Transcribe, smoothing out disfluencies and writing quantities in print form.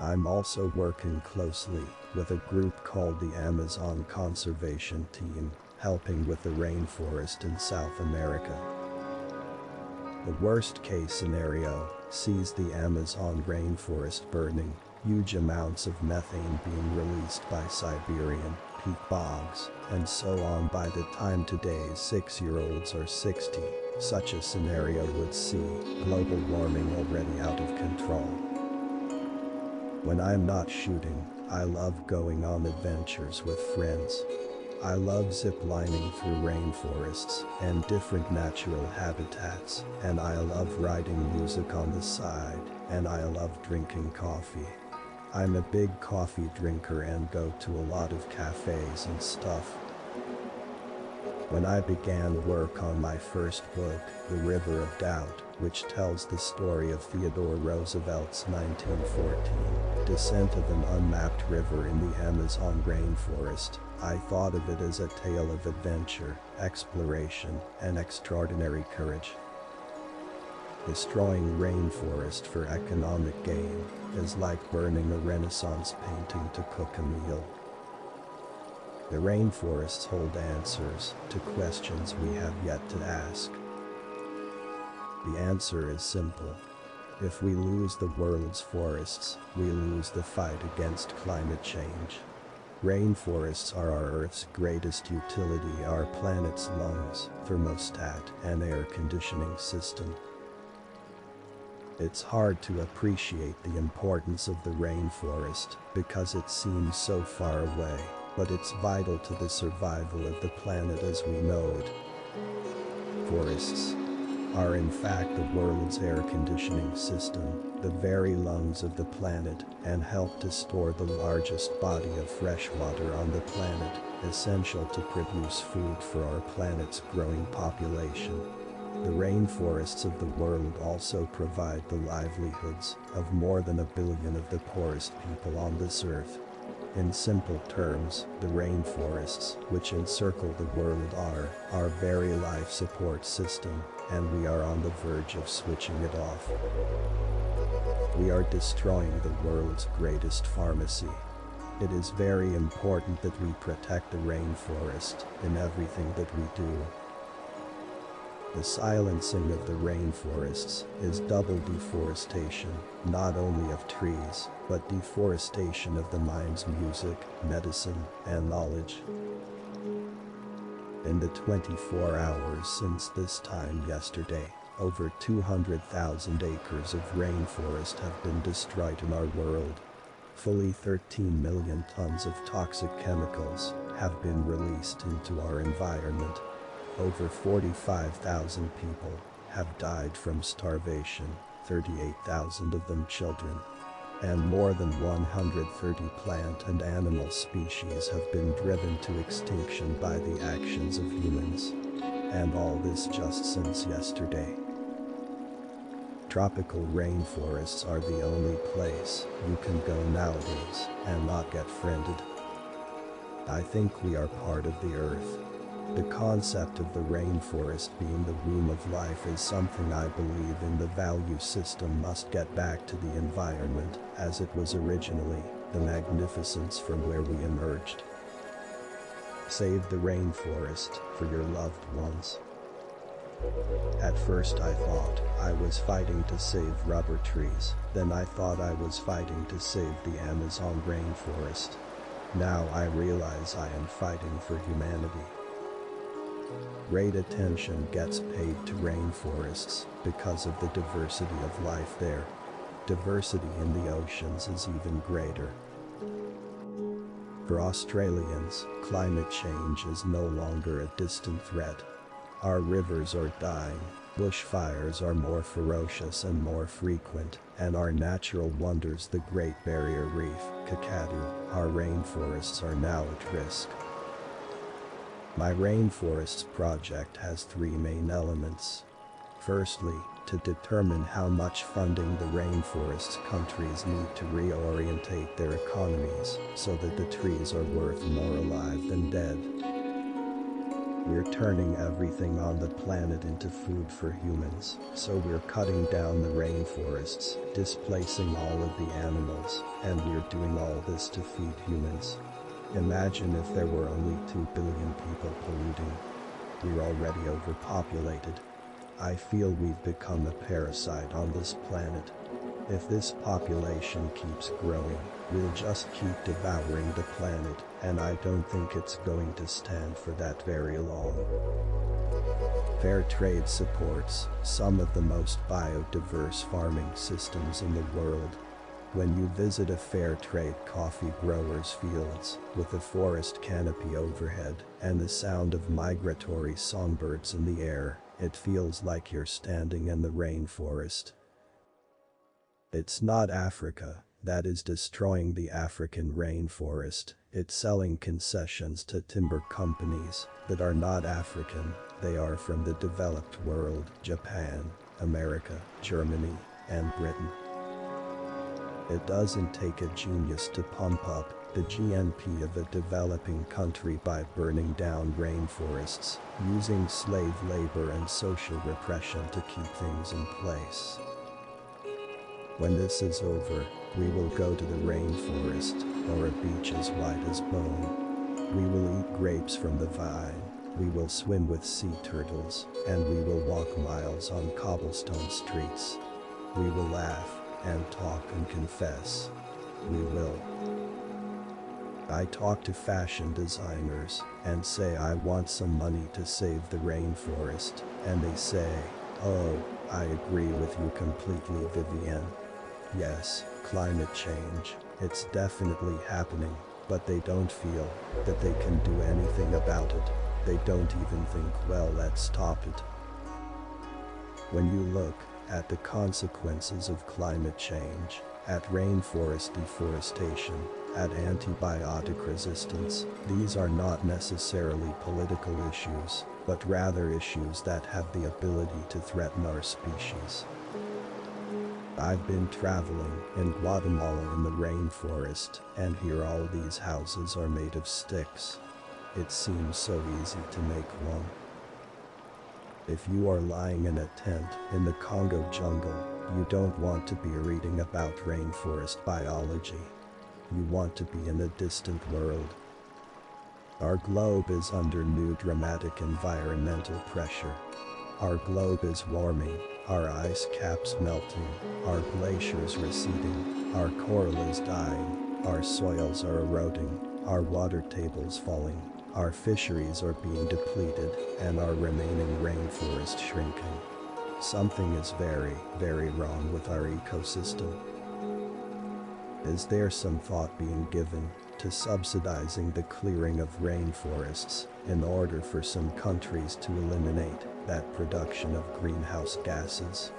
I'm also working closely with a group called the Amazon Conservation Team, helping with the rainforest in South America. The worst-case scenario sees the Amazon rainforest burning, huge amounts of methane being released by Siberian peat bogs, and so on. By the time today's 6-year-olds are 60, such a scenario would see global warming already out of control. When I'm not shooting, I love going on adventures with friends. I love ziplining through rainforests and different natural habitats, and I love writing music on the side, and I love drinking coffee. I'm a big coffee drinker and go to a lot of cafes and stuff. When I began work on my first book, The River of Doubt, which tells the story of Theodore Roosevelt's 1914 descent of an unmapped river in the Amazon rainforest, I thought of it as a tale of adventure, exploration, and extraordinary courage. Destroying rainforest for economic gain is like burning a Renaissance painting to cook a meal. The rainforests hold answers to questions we have yet to ask. The answer is simple. If we lose the world's forests, we lose the fight against climate change. Rainforests are our Earth's greatest utility, our planet's lungs, thermostat, and air conditioning system. It's hard to appreciate the importance of the rainforest because it seems so far away, but it's vital to the survival of the planet as we know it. Forests are in fact the world's air conditioning system, the very lungs of the planet, and help to store the largest body of fresh water on the planet, essential to produce food for our planet's growing population. The rainforests of the world also provide the livelihoods of more than 1 billion of the poorest people on this earth. In simple terms, the rainforests, which encircle the world, are our very life support system, and we are on the verge of switching it off. We are destroying the world's greatest pharmacy. It is very important that we protect the rainforest in everything that we do. The silencing of the rainforests is double deforestation, not only of trees, but deforestation of the mind's music, medicine, and knowledge. In the 24 hours since this time yesterday, over 200,000 acres of rainforest have been destroyed in our world. Fully 13 million tons of toxic chemicals have been released into our environment. Over 45,000 people have died from starvation, 38,000 of them children. And more than 130 plant and animal species have been driven to extinction by the actions of humans. And all this just since yesterday. Tropical rainforests are the only place you can go nowadays and not get friended. I think we are part of the earth. The concept of the rainforest being the womb of life is something I believe in. The value system must get back to the environment as it was originally, the magnificence from where we emerged. Save the rainforest for your loved ones. At first I thought I was fighting to save rubber trees, then I thought I was fighting to save the Amazon rainforest. Now I realize I am fighting for humanity. Great attention gets paid to rainforests because of the diversity of life there. Diversity in the oceans is even greater. For Australians, climate change is no longer a distant threat. Our rivers are dying, bushfires are more ferocious and more frequent, and our natural wonders, the Great Barrier Reef, Kakadu, our rainforests are now at risk. My rainforests project has 3 main elements. Firstly, to determine how much funding the rainforest countries need to reorientate their economies so that the trees are worth more alive than dead. We're turning everything on the planet into food for humans, so we're cutting down the rainforests, displacing all of the animals, and we're doing all this to feed humans. Imagine if there were only 2 billion people polluting. We're already overpopulated. I feel we've become a parasite on this planet. If this population keeps growing, we'll just keep devouring the planet, and I don't think it's going to stand for that very long. Fair trade supports some of the most biodiverse farming systems in the world. When you visit a fair trade coffee grower's fields with a forest canopy overhead and the sound of migratory songbirds in the air, it feels like you're standing in the rainforest. It's not Africa that is destroying the African rainforest. It's selling concessions to timber companies that are not African. They are from the developed world: Japan, America, Germany, and Britain. It doesn't take a genius to pump up the GNP of a developing country by burning down rainforests, using slave labor and social repression to keep things in place. When this is over, we will go to the rainforest, or a beach as white as bone. We will eat grapes from the vine. We will swim with sea turtles, and we will walk miles on cobblestone streets. We will laugh and talk and confess. We will. I talk to fashion designers and say I want some money to save the rainforest, and they say, "Oh, I agree with you completely, Vivienne. Yes, climate change, it's definitely happening," but they don't feel that they can do anything about it. They don't even think, well, let's stop it. When you look at the consequences of climate change, at rainforest deforestation, at antibiotic resistance, these are not necessarily political issues, but rather issues that have the ability to threaten our species. I've been traveling in Guatemala in the rainforest, and here all these houses are made of sticks. It seems so easy to make one. If you are lying in a tent in the Congo jungle, you don't want to be reading about rainforest biology. You want to be in a distant world. Our globe is under new dramatic environmental pressure. Our globe is warming, our ice caps melting, our glaciers receding, our coral is dying, our soils are eroding, our water tables falling, our fisheries are being depleted, and our remaining rainforest shrinking. Something is very, very wrong with our ecosystem. Is there some thought being given to subsidizing the clearing of rainforests in order for some countries to eliminate that production of greenhouse gases?